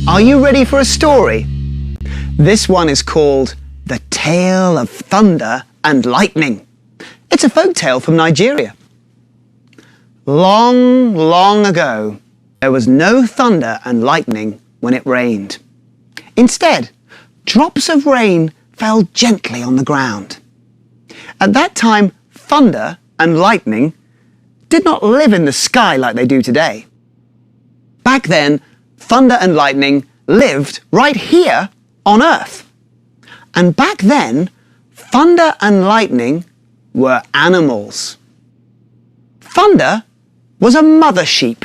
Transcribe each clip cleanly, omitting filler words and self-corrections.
Are you ready for a story? This one is called The Tale of Thunder and Lightning. It's a folk tale from Nigeria. Long, long ago, there was no thunder and lightning when it rained. Instead, drops of rain fell gently on the ground. At that time, thunder and lightning did not live in the sky like they do today. Back then, thunder and lightning lived right here on Earth. And back then, thunder and lightning were animals. Thunder was a mother sheep,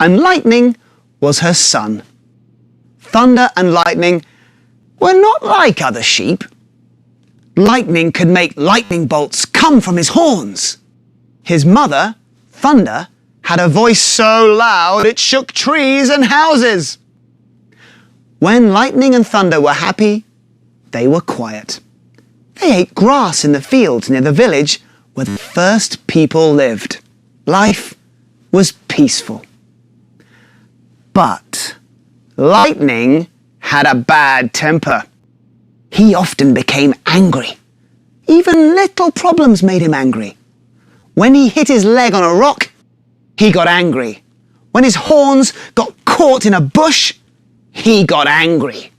and lightning was her son. Thunder and lightning were not like other sheep. Lightning could make lightning bolts come from his horns. His mother, Thunder, had a voice so loud it shook trees and houses. When lightning and thunder were happy, they were quiet. They ate grass in the fields near the village where the first people lived. Life was peaceful. But lightning had a bad temper. He often became angry. Even little problems made him angry. When he hit his leg on a rock, he got angry. When his horns got caught in a bush, he got angry.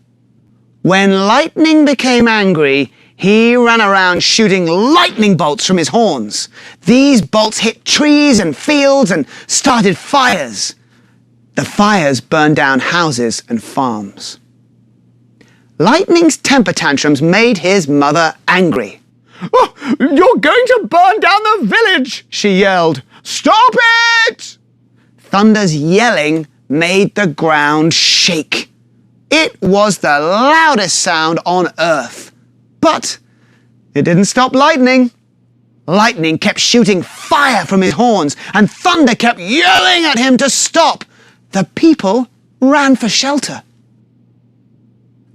When lightning became angry, he ran around shooting lightning bolts from his horns. These bolts hit trees and fields and started fires. The fires burned down houses and farms. Lightning's temper tantrums made his mother angry. "Oh, you're going to burn down the village!" she yelled. "Stop it!" Thunder's yelling made the ground shake. It was the loudest sound on Earth. But it didn't stop lightning. Lightning kept shooting fire from his horns, and Thunder kept yelling at him to stop. The people ran for shelter.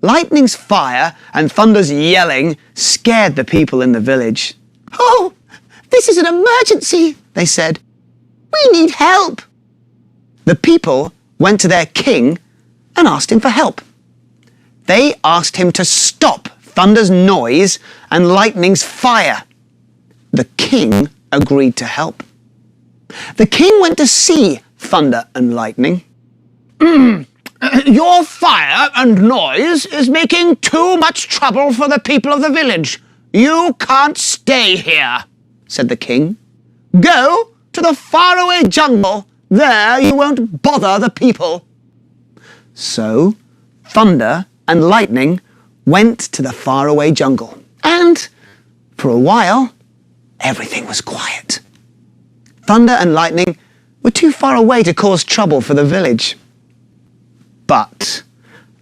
Lightning's fire and Thunder's yelling scared the people in the village. "Oh, this is an emergency," they said. "We need help." The people went to their king and asked him for help. They asked him to stop Thunder's noise and lightning's fire. The king agreed to help. The king went to see Thunder and Lightning. "Your fire and noise is making too much trouble for the people of the village. You can't stay here," said the king. "Go to the faraway jungle. There you won't bother the people." So Thunder and Lightning went to the faraway jungle. And for a while, everything was quiet. Thunder and Lightning were too far away to cause trouble for the village. But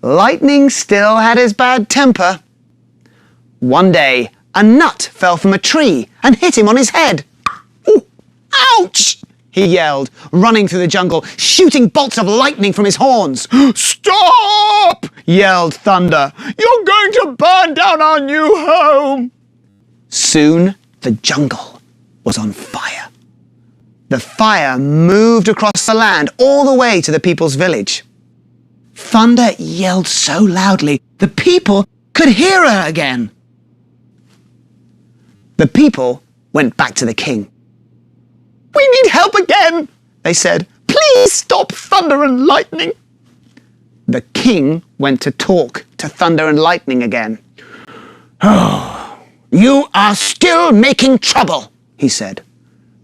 Lightning still had his bad temper. One day, a nut fell from a tree and hit him on his head. "Ooh, ouch!" he yelled, running through the jungle, shooting bolts of lightning from his horns. "Stop!" yelled Thunder. "You're going to burn down our new home." Soon, the jungle was on fire. The fire moved across the land all the way to the people's village. Thunder yelled so loudly, the people could hear her again. The people went back to the king. "We need help again," they said. "Please stop Thunder and Lightning." The king went to talk to Thunder and Lightning again. "Oh, you are still making trouble," he said.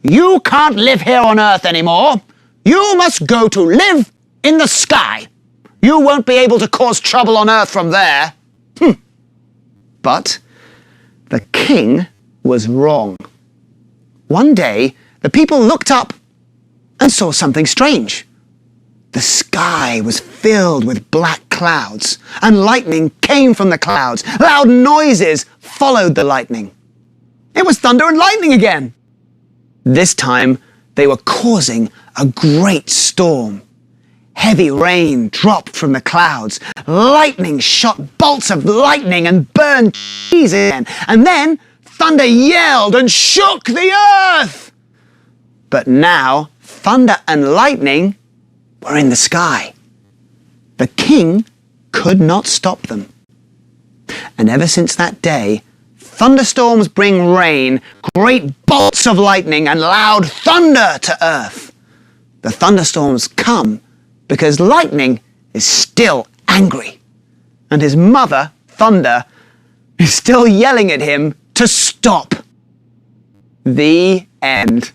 "You can't live here on Earth anymore. You must go to live in the sky. You won't be able to cause trouble on Earth from there." But the king was wrong. One day, the people looked up and saw something strange. The sky was filled with black clouds, and lightning came from the clouds. Loud noises followed the lightning. It was Thunder and Lightning again. This time, they were causing a great storm. Heavy rain dropped from the clouds. Lightning shot bolts of lightning and burned trees again. And then Thunder yelled and shook the earth. But now Thunder and Lightning were in the sky. The king could not stop them. And ever since that day, thunderstorms bring rain, great bolts of lightning, and loud thunder to earth. The thunderstorms come because lightning is still angry, and his mother, Thunder, is still yelling at him to stop. The end.